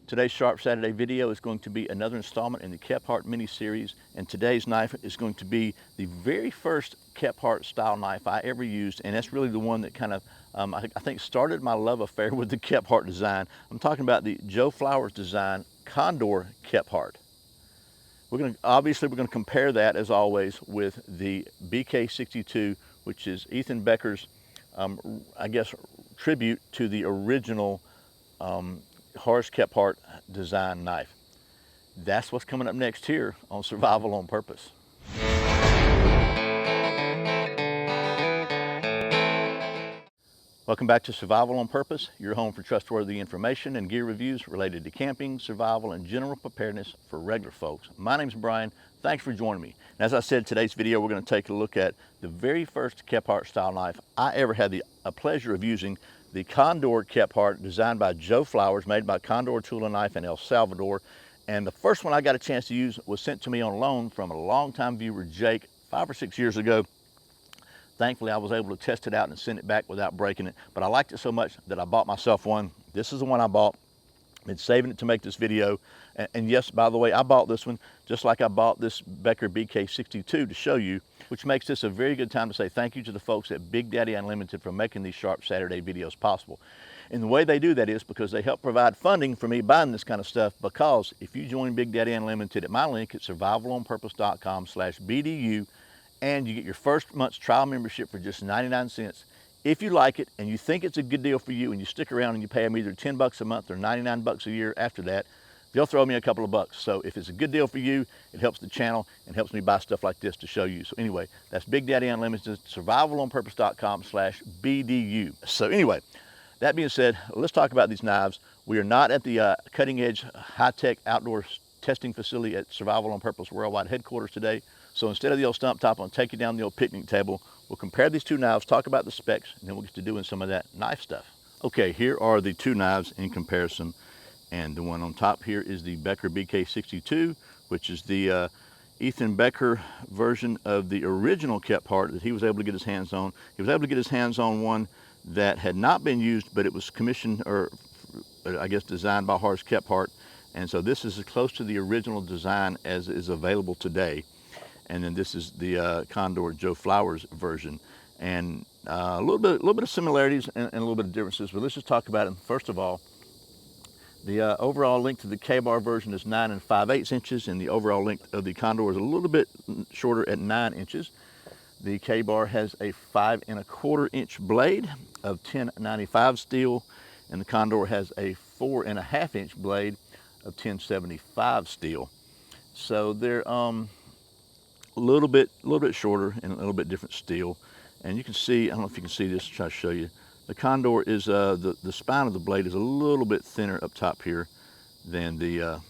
Today's Sharp Saturday video is going to be another installment in the Kephart mini-series, and today's knife is going to be the very first Kephart style knife I ever used, and that's really the one that kind of, I think started my love affair with the Kephart design. I'm talking about the Joe Flowers design Condor Kephart. Obviously we're going to compare that, as always, with the BK62, which is Ethan Becker's, I guess, tribute to the original Horace Kephart design knife. That's what's coming up next here on Survival on Purpose. Welcome back to Survival on Purpose, your home for trustworthy information and gear reviews related to camping, survival, and general preparedness for regular folks. My name's Brian. Thanks for joining me. And as I said, today's video, we're going to take a look at the very first Kephart style knife I ever had the pleasure of using, the Condor Kephart, designed by Joe Flowers, made by Condor Tool and Knife in El Salvador. And the first one I got a chance to use was sent to me on loan from a longtime viewer, Jake, 5 or 6 years ago. Thankfully, I was able to test it out and send it back without breaking it, but I liked it so much that I bought myself one. This is the one I bought. Been saving it to make this video. And yes, by the way, I bought this one just like I bought this Becker BK62 to show you, which makes this a very good time to say thank you to the folks at Big Daddy Unlimited for making these Sharp Saturday videos possible. And the way they do that is because they help provide funding for me buying this kind of stuff, because if you join Big Daddy Unlimited at my link at survivalonpurpose.com/BDU, and you get your first month's trial membership for just 99 cents. If you like it and you think it's a good deal for you and you stick around and you pay them either 10 bucks a month or 99 bucks a year after that, they'll throw me a couple of bucks. So if it's a good deal for you, it helps the channel and helps me buy stuff like this to show you. So anyway, that's Big Daddy Unlimited, survivalonpurpose.com/BDU. So anyway, that being said, let's talk about these knives. We are not at the cutting edge high-tech outdoor testing facility at Survival on Purpose Worldwide headquarters today. So instead of the old stump top, I'm gonna take you down the old picnic table. We'll compare these two knives, talk about the specs, and then we'll get to doing some of that knife stuff. Okay, here are the two knives in comparison. And the one on top here is the Becker BK62, which is the Ethan Becker version of the original Kephart that he was able to get his hands on. He was able to get his hands on one that had not been used, but it was commissioned, or I guess designed by Horace Kephart. And so this is as close to the original design as is available today. And then this is the Condor Joe Flowers version. And a little bit of similarities and a little bit of differences, but let's just talk about it. First of all, the overall length of the Kabar version is 9 5/8 inches, and the overall length of the Condor is a little bit shorter at 9 inches. The Kabar has a 5 1/4 inch blade of 1095 steel, and the Condor has a 4 1/2 inch blade of 1075 steel. So they're a little bit shorter and a little bit different steel. And you can see, I don't know if you can see this, try to show you. The Condor is, the spine of the blade is a little bit thinner up top here than the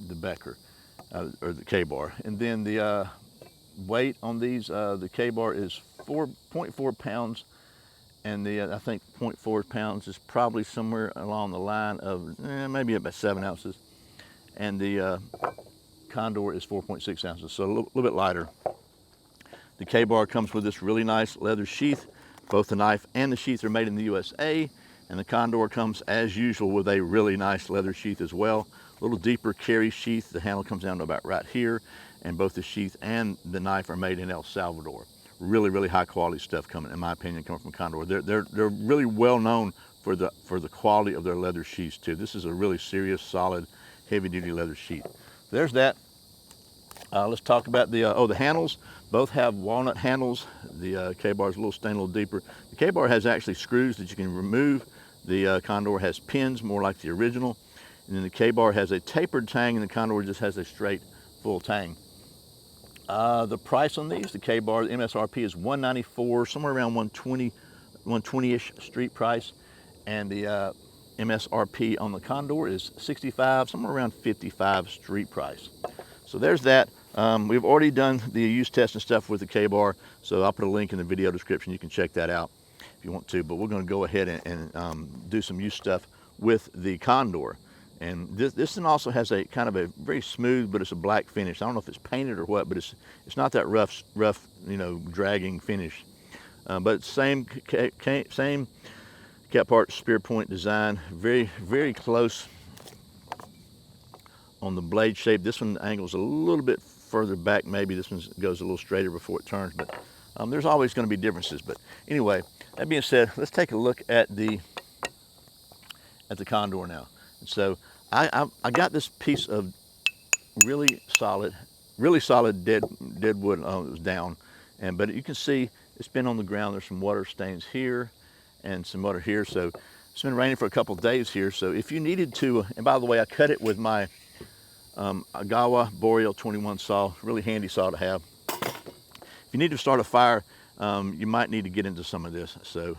Becker, or the Kabar. And then the weight on these, the Kabar is 4.4 pounds, and the I think 0.4 pounds is probably somewhere along the line of maybe about 7 ounces. And the Condor is 4.6 ounces, so a little bit lighter. The Kabar comes with this really nice leather sheath. Both the knife and the sheath are made in the USA, and the Condor comes, as usual, with a really nice leather sheath as well. A little deeper carry sheath. The handle comes down to about right here, and both the sheath and the knife are made in El Salvador. Really, really high quality stuff coming, in my opinion, coming from Condor. They're really well known for the quality of their leather sheaths too. This is a really serious, solid, heavy-duty leather sheath. There's that. Let's talk about the handles. Both have walnut handles. The Kabar is a little stained, a little deeper. The Kabar has actually screws that you can remove. The Condor has pins, more like the original. And then the Kabar has a tapered tang, and the Condor just has a straight, full tang. The price on these, the Kabar, the MSRP is $194, somewhere around 120-ish street price. And the MSRP on the Condor is $65, somewhere around $55 street price. So there's that. We've already done the use test and stuff with the Kabar, so I'll put a link in the video description. You can check that out if you want to, but we're going to go ahead and do some use stuff with the Condor. And this one also has a kind of a very smooth, but it's a black finish. I don't know if it's painted or what, but it's not that rough, dragging finish. But same Kephart spear point design, very, very close on the blade shape. This one angles a little bit further back. Maybe this one goes a little straighter before it turns, but there's always going to be differences. But anyway, that being said, let's take a look at the Condor now. And so I got this piece of really solid dead wood. It was down, but you can see it's been on the ground. There's some water stains here and some water here. So it's been raining for a couple of days here. So if you needed to, and by the way, I cut it with my Agawa Boreal 21 saw, really handy saw to have. If you need to start a fire, you might need to get into some of this. So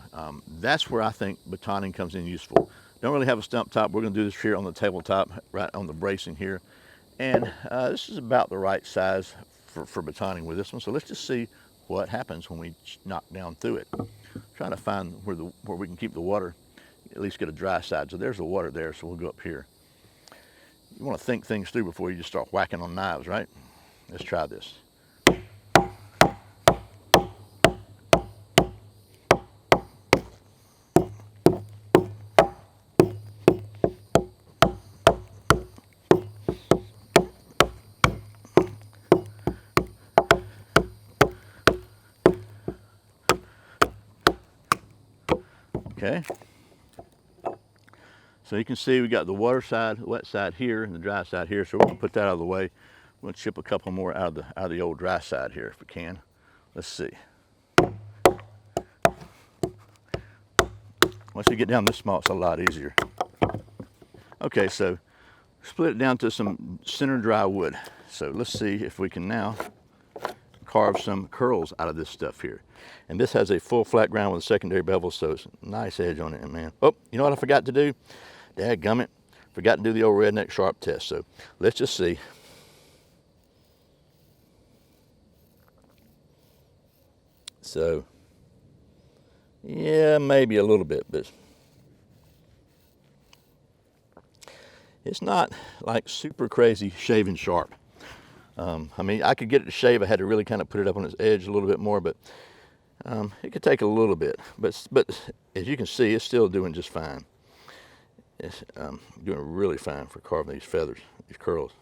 that's where I think batoning comes in useful. Don't really have a stump top. We're going to do this here on the tabletop, right on the bracing here. And this is about the right size for batoning with this one. So let's just see what happens when we knock down through it. Trying to find where we can keep the water, at least get a dry side. So there's the water there, so we'll go up here. You want to think things through before you just start whacking on knives, right? Let's try this. Okay, so you can see we got the water side, the wet side here, and the dry side here. So we're gonna put that out of the way. We're gonna chip a couple more out of the old dry side here if we can. Let's see. Once you get down this small, it's a lot easier. Okay, so split it down to some center dry wood. So let's see if we can now carve some curls out of this stuff here. And this has a full flat ground with a secondary bevel, so it's a nice edge on it, man. Oh, you know what I forgot to do? Dadgummit, forgot to do the old redneck sharp test. So let's just see. So, yeah, maybe a little bit, but it's not like super crazy shaving sharp. I mean, I could get it to shave. I had to really kind of put it up on its edge a little bit more, but it could take a little bit. But as you can see, it's still doing just fine. It's doing really fine for carving these feathers, these curls.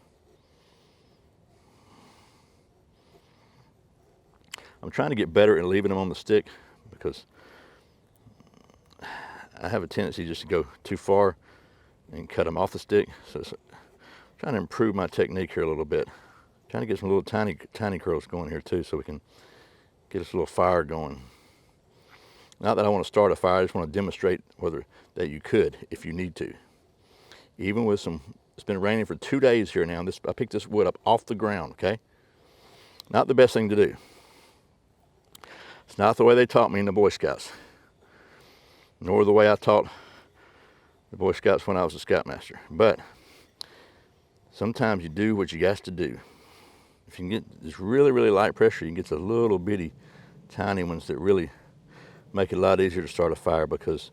I'm trying to get better at leaving them on the stick because I have a tendency just to go too far and cut them off the stick. So I'm trying to improve my technique here a little bit. Trying to get some little tiny curls going here too, so we can get us a little fire going. Not that I want to start a fire, I just want to demonstrate that you could if you need to. Even with it's been raining for 2 days here now. I picked this wood up off the ground, okay? Not the best thing to do. It's not the way they taught me in the Boy Scouts, nor the way I taught the Boy Scouts when I was a Scoutmaster. But sometimes you do what you got to do. If you can get this really, really light pressure, you can get the little bitty tiny ones that really make it a lot easier to start a fire, because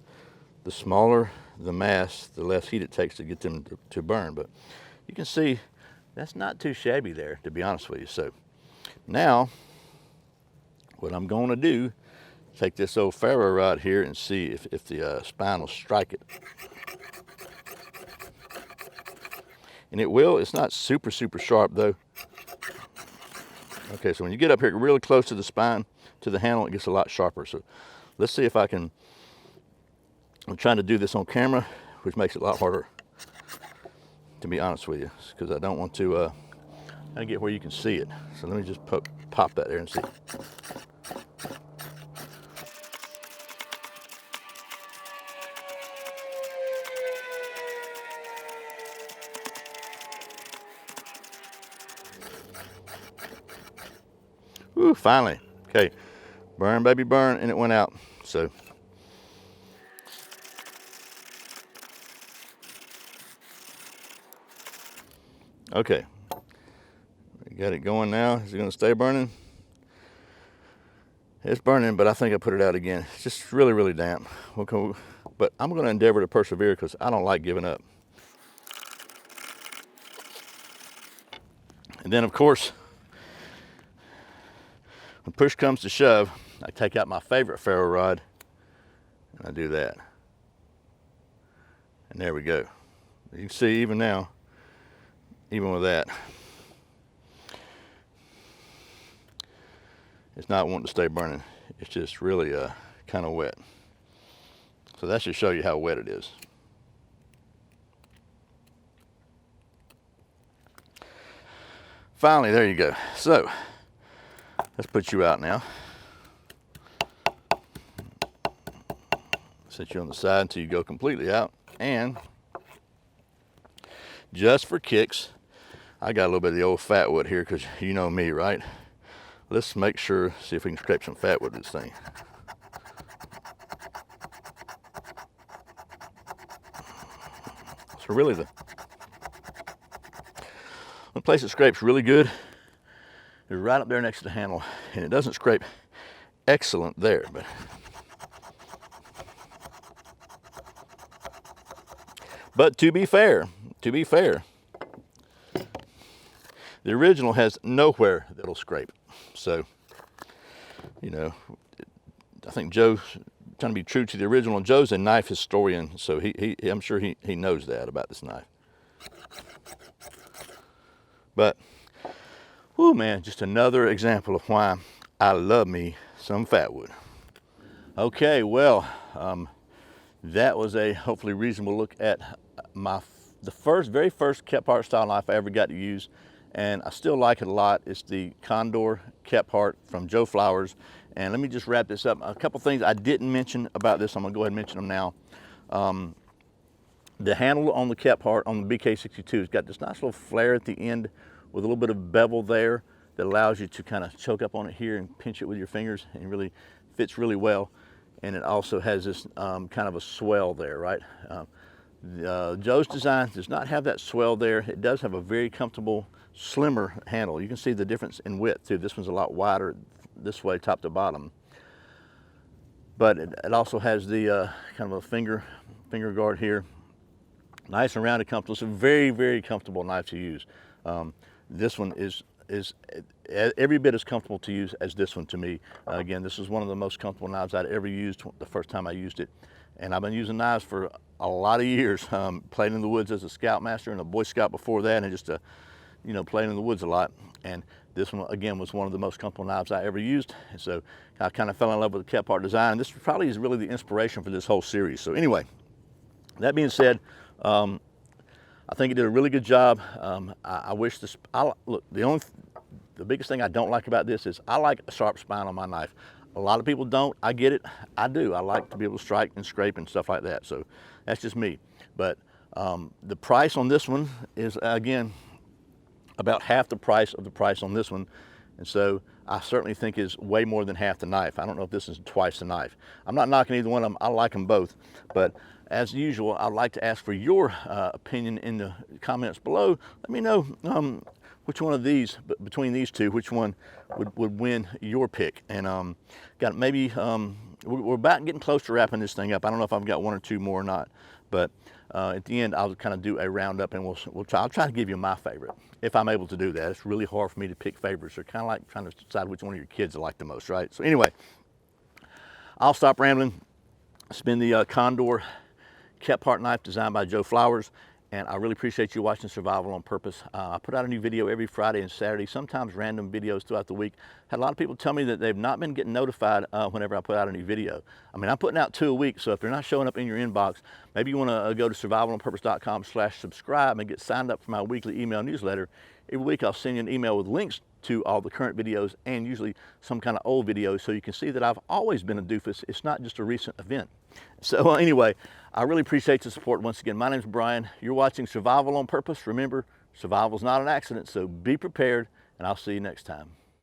the smaller the mass, the less heat it takes to get them to burn. But you can see that's not too shabby there, to be honest with you. So now what I'm going to do, take this old ferro rod here and see if the spine will strike it. And it will. It's not super sharp though. Okay, so when you get up here really close to the spine, to the handle, it gets a lot sharper. So let's see if I can. I'm trying to do this on camera, which makes it a lot harder, to be honest with you, because I don't want to get where you can see it. So let me just pop that there and see. Ooh, finally. Okay, burn, baby, burn, and it went out. So okay, we got it going now. Is it going to stay burning? It's burning, but I think I put it out again. It's just really damp. Okay, but I'm going to endeavor to persevere because I don't like giving up. And then, of course, when push comes to shove, I take out my favorite ferro rod and I do that. And there we go. You can see even now, even with that, it's not wanting to stay burning. It's just really kind of wet. So that should show you how wet it is. Finally, there you go. So let's put you out now. Set you on the side until you go completely out. And just for kicks, I got a little bit of the old fat wood here, because you know me, right? Let's make sure, see if we can scrape some fat with this thing. So really the place it scrapes really good is right up there next to the handle, and it doesn't scrape excellent there, but to be fair, the original has nowhere that'll scrape. So, you know, I think Joe's trying to be true to the original. Joe's a knife historian, so I'm sure he knows that about this knife. But, whoo man, just another example of why I love me some fatwood. Okay, well, that was a hopefully reasonable look at the very first Kephart style knife I ever got to use, and I still like it a lot. It's the Condor Kephart from Joe Flowers. And let me just wrap this up. A couple things I didn't mention about this, I'm gonna go ahead and mention them now. The handle on the Kephart, on the BK62, has got this nice little flare at the end with a little bit of bevel there that allows you to kind of choke up on it here and pinch it with your fingers, and really fits really well. And it also has this kind of a swell there, right? Joe's design does not have that swell there. It does have a very comfortable, slimmer handle. You can see the difference in width too. This one's a lot wider this way, top to bottom. But it also has the kind of a finger guard here. Nice and rounded, comfortable. It's a very, very comfortable knife to use. This one is every bit as comfortable to use as this one to me. Again, this is one of the most comfortable knives I'd ever used the first time I used it. And I've been using knives for a lot of years, playing in the woods as a Scoutmaster and a Boy Scout before that, and just you know, playing in the woods a lot. And this one, again, was one of the most comfortable knives I ever used. And so I kind of fell in love with the Kephart design. This probably is really the inspiration for this whole series. So anyway, that being said, I think it did a really good job. I wish this, look, the biggest thing I don't like about this is I like a sharp spine on my knife. A lot of people don't. I get it. I do. I like to be able to strike and scrape and stuff like that. So that's just me. But the price on this one is, again, about half the price on this one. And so I certainly think is way more than half the knife. I don't know if this is twice the knife. I'm not knocking either one of them. I like them both. But as usual, I'd like to ask for your opinion in the comments below. Let me know which one of these, between these two, which one would win your pick. And got maybe, we're about getting close to wrapping this thing up. I don't know if I've got one or two more or not. But at the end, I'll kind of do a roundup, and I'll try to give you my favorite, if I'm able to do that. It's really hard for me to pick favorites. They're kind of like trying to decide which one of your kids you like the most, right? So anyway, I'll stop rambling. It's been the Condor Kephart knife designed by Joe Flowers, and I really appreciate you watching Survival on Purpose. I put out a new video every Friday and Saturday, sometimes random videos throughout the week. Had a lot of people tell me that they've not been getting notified whenever I put out a new video. I mean, I'm putting out 2 a week, so if they're not showing up in your inbox, maybe you want to go to survivalonpurpose.com/subscribe and get signed up for my weekly email newsletter. Every week I'll send you an email with links to all the current videos and usually some kind of old videos, so you can see that I've always been a doofus. It's not just a recent event. So anyway, I really appreciate the support once again. My name's Brian. You're watching Survival on Purpose. Remember, survival's not an accident, so be prepared, and I'll see you next time.